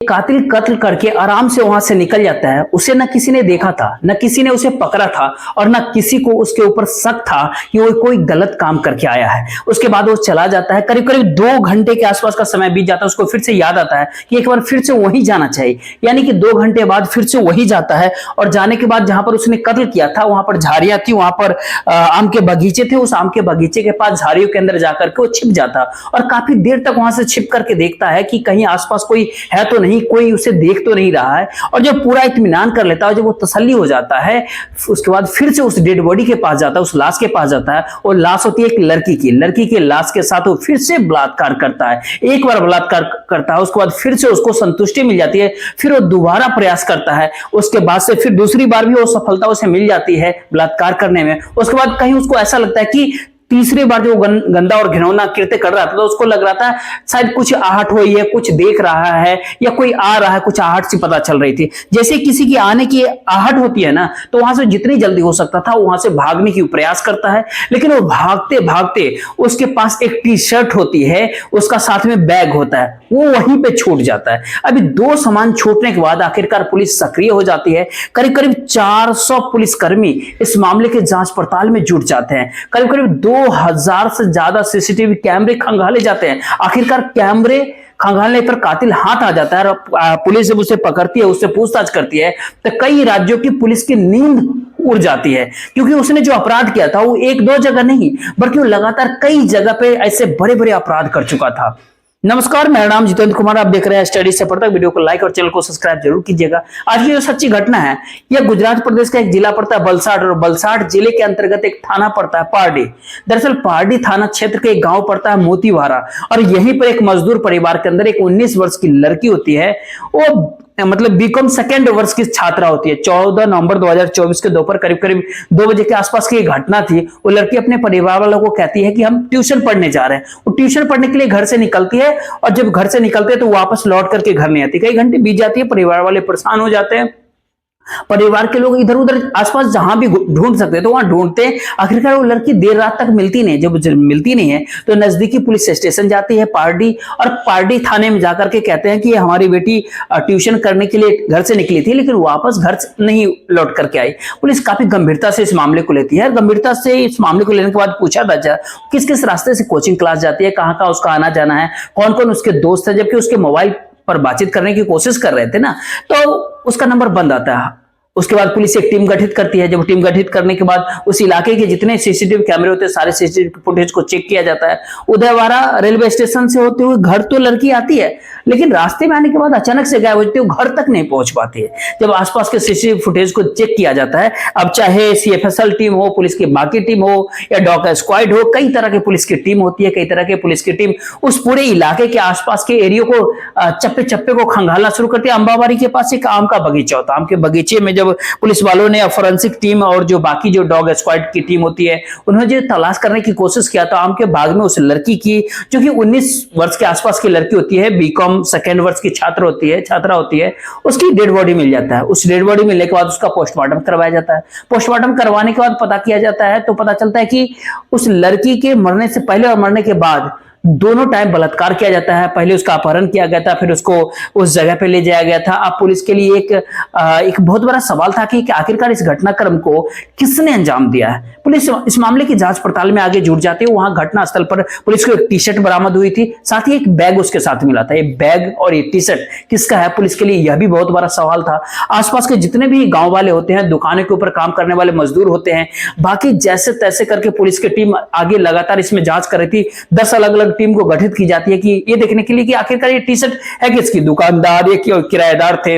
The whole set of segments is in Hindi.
कातिल कत्ल करके आराम से वहां से निकल जाता है। उसे न किसी ने देखा था, न किसी ने उसे पकड़ा था और न किसी को उसके ऊपर शक था कि वो कोई गलत काम करके आया है। उसके बाद वो चला जाता है। करीब करीब 2 घंटे के आसपास का समय बीत जाता है। उसको फिर से याद आता है कि एक बार फिर से वहीं जाना चाहिए, यानी कि 2 घंटे बाद फिर से वहीं जाता है। और जाने के बाद जहां पर उसने कत्ल किया था वहां पर झाड़ियां थी, वहां पर आम के बगीचे थे। उस आम के बगीचे के पास झाड़ियों के अंदर जाकर के वो छिप जाता और काफी देर तक वहां से छिप करके देखता है कि कहीं आसपास कोई है तो नहीं, कोई उसे देख तो नहीं रहा है। और जब पूरा इत्मीनान कर लेता है, जब वो तसल्ली हो जाता है, उसके बाद फिर से उस डेड बॉडी के पास जाता है, उस लाश के पास जाता है। और लाश होती है एक लड़की की लाश के साथ वो फिर से बलात्कार करता है। एक बार बलात्कार करता है, उसके बाद फिर से उसको संतुष्टि मिल जाती है, फिर वो दोबारा प्रयास करता है। उसके बाद से फिर दूसरी बार भी वो सफलता उसे मिल जाती है बलात्कार करने में। उसके बाद कहीं उसको ऐसा लगता है कि तीसरी बार जो गंदा और घिनौना कृत्य कर रहा था, तो उसको लग रहा था शायद कुछ आहट हुई है, कुछ देख रहा है या कोई आ रहा है, कुछ आहट सी पता चल रही थी। जैसे किसी की आने की आहट होती है ना, तो वहां से जितनी जल्दी हो सकता था वहां से भागने की प्रयास करता है। लेकिन वो भागते भागते उसके पास एक टी शर्ट होती है, उसका साथ में बैग होता है, वो वहीं पे छूट जाता है। अभी 2 सामान छूटने के बाद आखिरकार पुलिस सक्रिय हो जाती है। करीब करीब 400 पुलिसकर्मी इस मामले के जांच पड़ताल में जुट जाते हैं। करीब करीब 2000 से ज्यादा सीसीटीवी कैमरे खंगाले जाते हैं। आखिरकार कैमरे खंगालने पर कातिल हाथ आ जाता है और पुलिस जब उसे पकड़ती है, उससे पूछताछ करती है, तो कई राज्यों की पुलिस की नींद उड़ जाती है, क्योंकि उसने जो अपराध किया था वो 1-2 जगह नहीं बल्कि वो लगातार कई जगह पे ऐसे बड़े बड़े अपराध कर चुका था। नमस्कार, मेरा नाम जितेंद्र कुमार, आप देख रहे हैं स्टडी से पढ़ता। वीडियो को लाइक और चैनल को सब्सक्राइब जरूर कीजिएगा। आज की जो सच्ची घटना है, यह गुजरात प्रदेश का एक जिला पड़ता है बलसाड़, और बलसाड़ जिले के अंतर्गत एक थाना पड़ता है पारडी। दरअसल पारडी थाना क्षेत्र के एक गांव पड़ता है मोतीवारा, और यहीं पर एक मजदूर परिवार के अंदर एक 19 वर्ष की लड़की होती है। वो मतलब बीकॉम 2nd वर्ष की छात्रा होती है। 14 नवंबर 2024 के दोपहर करीब करीब 2 बजे के आसपास की घटना थी। वो लड़की अपने परिवार वालों को कहती है कि हम ट्यूशन पढ़ने जा रहे हैं। वो ट्यूशन पढ़ने के लिए घर से निकलती है, और जब घर से निकलते हैं तो वापस लौट करके घर नहीं आती। कई घंटे बीत जाती है, परिवार वाले परेशान हो जाते हैं। परिवार के लोग इधर उधर आसपास जहां भी ढूंढ सकते तो वहां ढूंढते हैं। आखिरकार वो लड़की देर रात तक मिलती नहीं। जब मिलती नहीं है तो नजदीकी पुलिस स्टेशन जाती है पारडी, और पारडी थाने में जाकर के कहते हैं कि हमारी बेटी ट्यूशन करने के लिए घर से निकली थी, लेकिन वापस घर नहीं लौट करके आई। पुलिस काफी गंभीरता से इस मामले को लेती है। गंभीरता से इस मामले को लेने के बाद पूछा था किस किस रास्ते से कोचिंग क्लास जाती है, कहाँ कहाँ उसका आना जाना है, कौन कौन उसके दोस्त है। जबकि उसके मोबाइल पर बातचीत करने की कोशिश कर रहे थे ना, तो उसका नंबर बंद आता है। उसके बाद पुलिस एक टीम गठित करती है। जब टीम गठित करने के बाद उस इलाके के जितने सीसीटीवी कैमरे होते हैं, सारे सीसीटीवी फुटेज को चेक किया जाता है। उदयवारा रेलवे स्टेशन से होते हुए घर तो लड़की आती है, लेकिन रास्ते में आने के बाद अचानक से गायब हो जाती है, वो घर तक नहीं पहुंच पाती है। जब आसपास के सीसीटीवी फुटेज को चेक किया जाता है, अब चाहे सीएफएसएल टीम हो, पुलिस की बाकी टीम हो या डॉग स्क्वाड हो, कई तरह की पुलिस की टीम होती है, कई तरह की पुलिस की टीम उस पूरे इलाके के आसपास के एरिया को चप्पे चप्पे को खंगालना शुरू करती है। अंबाबारी के पास एक आम का बगीचा होता है। आम के बगीचे में जब पुलिस वालों ने फॉरेंसिक टीम और जो बाकी जो डॉग स्क्वाड की टीम होती है, उन्होंने जो तलाश करने की कोशिश किया तो आम के बाग में उस लड़की की, जो कि 19 वर्ष के आसपास की लड़की होती है, बीकॉम 2nd वर्ष की छात्रा होती है, उसकी डेड बॉडी मिल जाता है। उस डेड बॉडी मिलने के बाद उसका पोस्टमार्टम करवाया जाता है। पोस्टमार्टम करवाने के बाद पता किया जाता है, तो पता चलता है कि उस लड़की के मरने से पहले और मरने के बाद दोनों टाइम बलात्कार किया जाता है। पहले उसका अपहरण किया गया था, फिर उसको उस जगह पे ले जाया गया था। अब पुलिस के लिए एक बहुत बड़ा सवाल था कि आखिरकार इस घटनाक्रम को किसने अंजाम दिया है। पुलिस इस मामले की जांच पड़ताल में आगे जुट जाती है। वहां घटनास्थल पर पुलिस को एक टी शर्ट बरामद हुई थी, साथ ही एक बैग उसके साथ मिला था। ये बैग और ये टी शर्ट किसका है, पुलिस के लिए यह भी बहुत बड़ा सवाल था। आसपास के जितने भी गांव वाले होते हैं, दुकानों के ऊपर काम करने वाले मजदूर होते हैं, बाकी जैसे तैसे करके पुलिस की टीम आगे लगातार इसमें जांच कर रही थी। 10 अलग अलग टीम को गठित की जाती है कि ये देखने के लिए कि आखिरकार ये टी शर्ट है किसकी, दुकानदार या किराएदार थे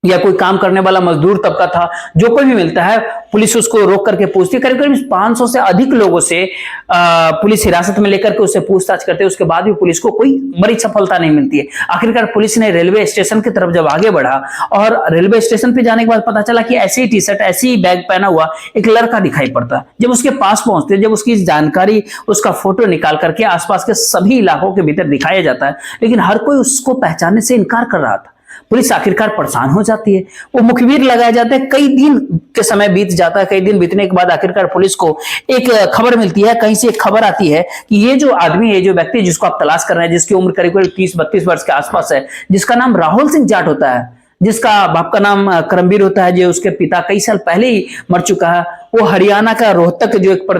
या कोई काम करने वाला मजदूर तबका था। जो कोई भी मिलता है पुलिस उसको रोक करके पूछती है। करीब करीब 500 से अधिक लोगों से पुलिस हिरासत में लेकर के उससे पूछताछ करते हैं। उसके बाद भी पुलिस को कोई बड़ी सफलता नहीं मिलती है। आखिरकार पुलिस ने रेलवे स्टेशन की तरफ जब आगे बढ़ा, और रेलवे स्टेशन पे जाने के बाद पता चला कि ऐसी ही टी शर्ट, ऐसी ही बैग पहना हुआ एक लड़का दिखाई पड़ता है। जब उसके पास पहुंचते, जब उसकी जानकारी, उसका फोटो निकाल करके आसपास के सभी इलाकों के भीतर दिखाया जाता है, लेकिन हर कोई उसको पहचानने से इनकार कर रहा था। पुलिस आखिरकार परेशान हो जाती है, वो मुखबिर लगाया जाता है। कई दिन के समय बीत जाता है, कई दिन बीतने के बाद आखिरकार पुलिस को एक खबर मिलती है, कहीं से एक खबर आती है कि ये जो आदमी है, जो व्यक्ति जिसको आप तलाश कर रहे हैं, जिसकी उम्र करीब करीब 30-32 वर्ष के आसपास है, जिसका नाम राहुल सिंह जाट होता है, जिसका बाप का नाम करमबीर होता है, जो उसके पिता कई साल पहले ही मर चुका है, वो हरियाणा का रोहतक जो एक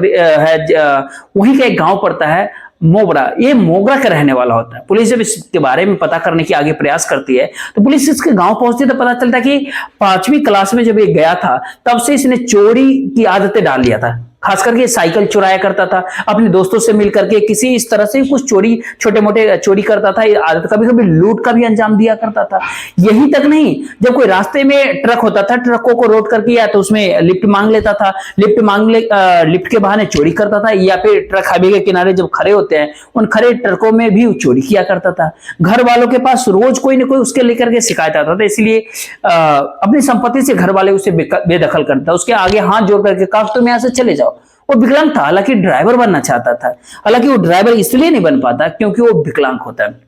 है, वहीं का एक गांव पड़ता है मोगरा, ये मोगरा का रहने वाला होता है। पुलिस जब इसके बारे में पता करने की आगे प्रयास करती है तो पुलिस इसके गांव पहुंचती है तो पता चलता है कि 5वीं क्लास में जब ये गया था तब से इसने चोरी की आदतें डाल लिया था। खास करके साइकिल चुराया करता था, अपने दोस्तों से मिल करके किसी इस तरह से कुछ चोरी, छोटे मोटे चोरी करता था, आदत कभी कभी लूट का भी अंजाम दिया करता था। यही तक नहीं, जब कोई रास्ते में ट्रक होता था, ट्रकों को रोक करके या तो उसमें लिफ्ट मांग लेता था, लिफ्ट के बहाने चोरी करता था, या फिर ट्रक हाईवे के किनारे जब खड़े होते हैं उन खड़े ट्रकों में भी चोरी किया करता था। घर वालों के पास रोज कोई ना कोई उसके लेकर के शिकायत आता था, इसलिए अपनी संपत्ति से घर वाले उसे बेदखल करता, उसके आगे हाथ जोड़ करके कहा तुम यहां से चले जाओ। वो विकलांग था, हालांकि ड्राइवर बनना चाहता था। हालांकि वो ड्राइवर इसलिए नहीं बन पाता क्योंकि वो विकलांग होता है,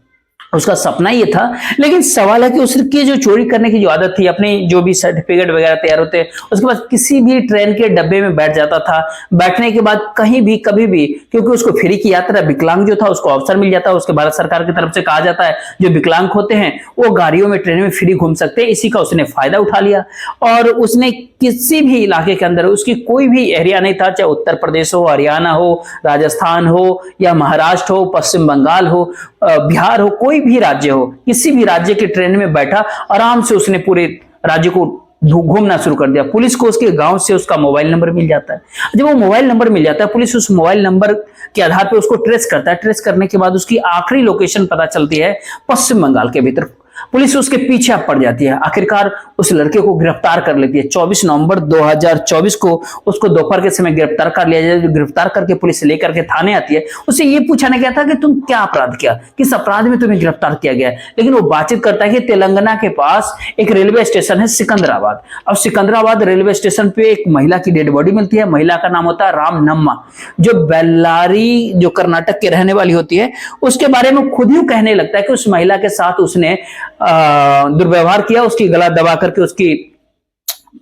उसका सपना ये था। लेकिन सवाल है कि उसकी जो चोरी करने की जो आदत थी, अपनी जो भी सर्टिफिकेट वगैरह तैयार होते, उसके बाद किसी भी ट्रेन के डब्बे में बैठ जाता था। बैठने के बाद कहीं भी कभी भी, क्योंकि उसको फ्री की यात्रा, विकलांग जो था उसको अवसर मिल जाता है, उसके भारत सरकार की तरफ से कहा जाता है जो विकलांग होते हैं वो गाड़ियों में, ट्रेन में फ्री घूम सकते हैं। इसी का उसने फायदा उठा लिया और उसने किसी भी इलाके के अंदर, उसकी कोई भी एरिया नहीं था, चाहे उत्तर प्रदेश हो, हरियाणा हो, राजस्थान हो या महाराष्ट्र हो, पश्चिम बंगाल हो, बिहार हो, कोई भी राज्य हो, किसी भी राज्य के ट्रेन में बैठा आराम से उसने पूरे राज्य को घूमना शुरू कर दिया। पुलिस को उसके गांव से उसका मोबाइल नंबर मिल जाता है। जब वो मोबाइल नंबर मिल जाता है, पुलिस उस मोबाइल नंबर के आधार पर उसको ट्रेस करता है। ट्रेस करने के बाद उसकी आखिरी लोकेशन पता चलती है पश्चिम बंगाल के भीतर। पुलिस उसके पीछे पड़ जाती है, आखिरकार उस लड़के को गिरफ्तार कर लेती है। 24 नवंबर 2024 को उसको दोपहर के समय गिरफ्तार कर लिया जाए। गिरफ्तार करके पुलिस लेकर के थाने आती है। उससे ये पूछा गया था कि तुम क्या अपराध किया, किस अपराध में तुम्हें गिरफ्तार किया गया है। लेकिन वो बातचीत करता है कि तेलंगाना के पास एक रेलवे स्टेशन है सिकंदराबाद। अब सिकंदराबाद रेलवे स्टेशन पे एक महिला की डेड बॉडी मिलती है। महिला का नाम होता है रामनम्मा, जो बेल्लारी, जो कर्नाटक के रहने वाली होती है। उसके बारे में खुद ही कहने लगता है कि उस महिला के साथ उसने दुर्व्यवहार किया, उसकी गला दबा करके उसकी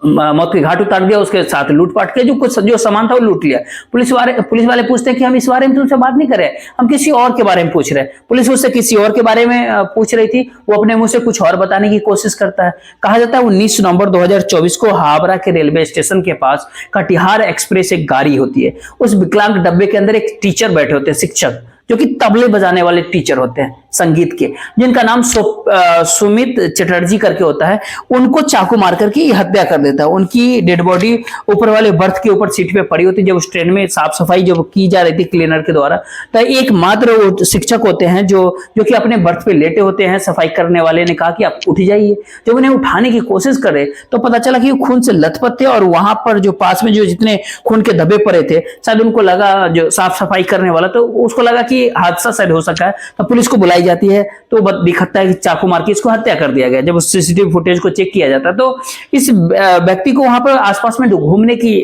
मौत के घाट उतार दिया, उसके साथ लूटपाट किया, जो कुछ जो सामान था वो लूट लिया। पुलिस वाले पूछते हैं कि हम इस बारे में तुमसे बात नहीं कर रहे, हम किसी और के बारे में पूछ रहे हैं। पुलिस उससे किसी और के बारे में पूछ रही थी, वो अपने मुंह से कुछ और बताने की कोशिश करता है। कहा जाता है 19 नवंबर 2024 को हावड़ा के रेलवे स्टेशन के पास कटिहार एक्सप्रेस एक गाड़ी होती है। उस विकलांग डब्बे के अंदर एक टीचर बैठे होते हैं, शिक्षक, जो कि तबले बजाने वाले टीचर होते हैं संगीत के, जिनका नाम सुमित चटर्जी करके होता है। उनको चाकू मार करके हत्या कर देता है। उनकी डेड बॉडी ऊपर वाले बर्थ के ऊपर सीट पे पड़ी होती है। जब उस ट्रेन में साफ सफाई जब की जा रही थी क्लीनर के द्वारा, तो एक मात्र वो शिक्षक होते हैं जो कि अपने बर्थ पे लेटे होते हैं। सफाई करने वाले ने कहा कि आप उठ जाइए। जब उन्हें उठाने की कोशिश करे तो पता चला कि वो खून से लथपथ थे और वहां पर जो पास में जो जितने खून के धब्बे पड़े थे, शायद उनको लगा, जो साफ सफाई करने वाला, तो उसको लगा कि हादसा शायद हो सका है। तो पुलिस को बुलाई जाती है तो दिखता है कि चाकू मार के इसको हत्या कर दिया गया। जब सीसीटीवी फुटेज को चेक किया जाता है तो इस व्यक्ति को वहां पर आसपास में घूमने की,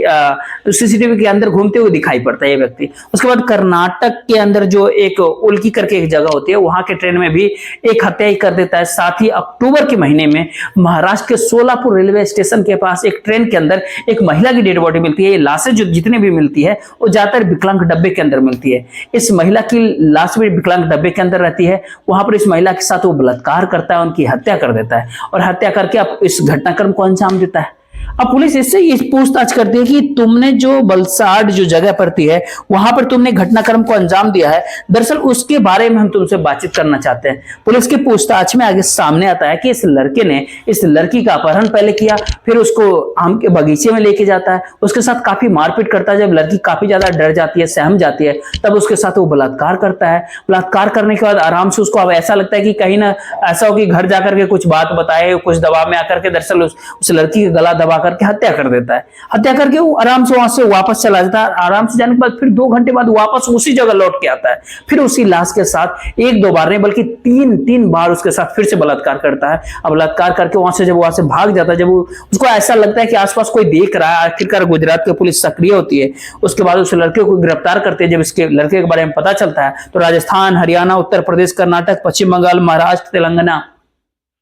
सीसीटीवी के अंदर घूमते हुए दिखाई पड़ता है ये व्यक्ति। उसके बाद कर्नाटक के अंदर जो एक उल्की करके एक जगह होती है, वहां के ट्रेन में भी एक हत्या ही कर देता है। साथ ही अक्टूबर के महीने में महाराष्ट्र के सोलापुर रेलवे स्टेशन के पास एक ट्रेन के अंदर एक महिला की डेड बॉडी मिलती है। ये लाशें जो जितने भी मिलती है वो ज्यादातर विकलांग डब्बे के अंदर मिलती है। इस महिला की लाश भी विकलांग डब्बे के अंदर रहती है। वहां पर इस महिला के साथ वो बलात्कार करता है, उनकी हत्या कर देता है और हत्या करके अब इस घटनाक्रम को अंजाम देता है। अब पुलिस इससे ये पूछताछ करती है कि तुमने जो बलसाड़ जो जगह पड़ती है वहां पर तुमने घटनाक्रम को अंजाम दिया है, दरअसल उसके बारे में हम तुमसे बातचीत करना चाहते हैं। पुलिस की पूछताछ में आगे सामने आता है कि इस लड़के ने इस लड़की का अपहरण पहले किया, फिर उसको आम के बगीचे में लेके जाता है, उसके साथ काफी मारपीट करता है। जब लड़की काफी ज्यादा डर जाती है, सहम जाती है, तब उसके साथ वो बलात्कार करता है। बलात्कार करने के बाद आराम से उसको अब ऐसा लगता है कि कहीं ना ऐसा हो कि घर जाकर के कुछ बात बताए, कुछ दबाव में आकर के दरअसल उस लड़की का गला दबा करके हत्या कर देता है। हत्या करके वो आराम से वहां से वापस चला जाता है। आराम से जाने के बाद फिर 2 घंटे बाद वापस उसी जगह लौट के आता है। फिर उसी लाश के साथ 1-2 बार नहीं बल्कि 3 बार उसके साथ फिर से बलात्कार करता है। अब बलात्कार करके वहां से भाग जाता है। जब उसको ऐसा लगता है कि आसपास कोई देख रहा है, आखिरकार गुजरात की पुलिस सक्रिय होती है। उसके बाद उस लड़के को गिरफ्तार करते हैं। जब इसके लड़के के बारे में पता चलता है तो राजस्थान, हरियाणा, उत्तर प्रदेश, कर्नाटक, पश्चिम बंगाल, महाराष्ट्र, तेलंगाना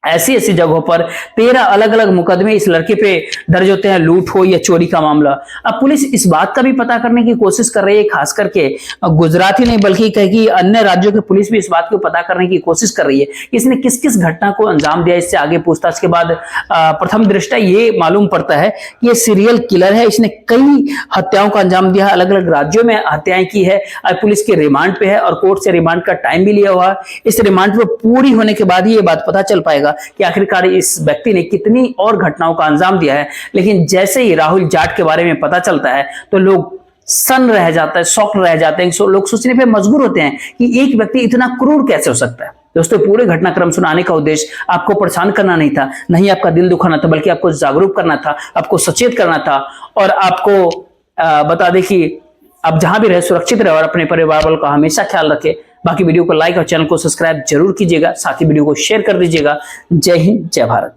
ऐसी ऐसी जगहों पर 13 अलग अलग मुकदमे इस लड़के पे दर्ज होते हैं, लूट हो या चोरी का मामला। अब पुलिस इस बात का भी पता करने की कोशिश कर रही है, खास करके गुजरात ही नहीं बल्कि कई अन्य राज्यों की पुलिस भी इस बात को पता करने की कोशिश कर रही है कि इसने किस किस घटना को अंजाम दिया। इससे आगे पूछताछ के बाद प्रथम दृष्टया ये मालूम पड़ता है कि ये सीरियल किलर है, इसने कई हत्याओं का अंजाम दिया है, अलग अलग राज्यों में हत्याएं की है। पुलिस के रिमांड पे है और कोर्ट से रिमांड का टाइम भी लिया हुआ है। इस रिमांड पर पूरी होने के बाद ही ये बात पता चल पाएगा कि आखिरकार इस व्यक्ति ने कितनी और घटनाओं का अंजाम दिया है। लेकिन जैसे ही राहुल जाट के बारे में पता चलता है तो लोग सन रह जाता है, शॉक रह जाते हैं, लोग सोचने पे मजबूर होते हैं कि एक व्यक्ति इतना क्रूर कैसे हो सकता है। दोस्तों, पूरे घटनाक्रम सुनाने का उद्देश्य आपको परेशान करना नहीं था, नहीं आपका दिल दुखाना था, बल्कि आपको जागरूक करना था, आपको सचेत करना था और आपको बता दें कि आप जहां भी रहे सुरक्षित रहे और अपने परिवार वालों का हमेशा ख्याल रखें। बाकी वीडियो को लाइक और चैनल को सब्सक्राइब जरूर कीजिएगा, साथ ही वीडियो को शेयर कर दीजिएगा। जय हिंद, जय भारत।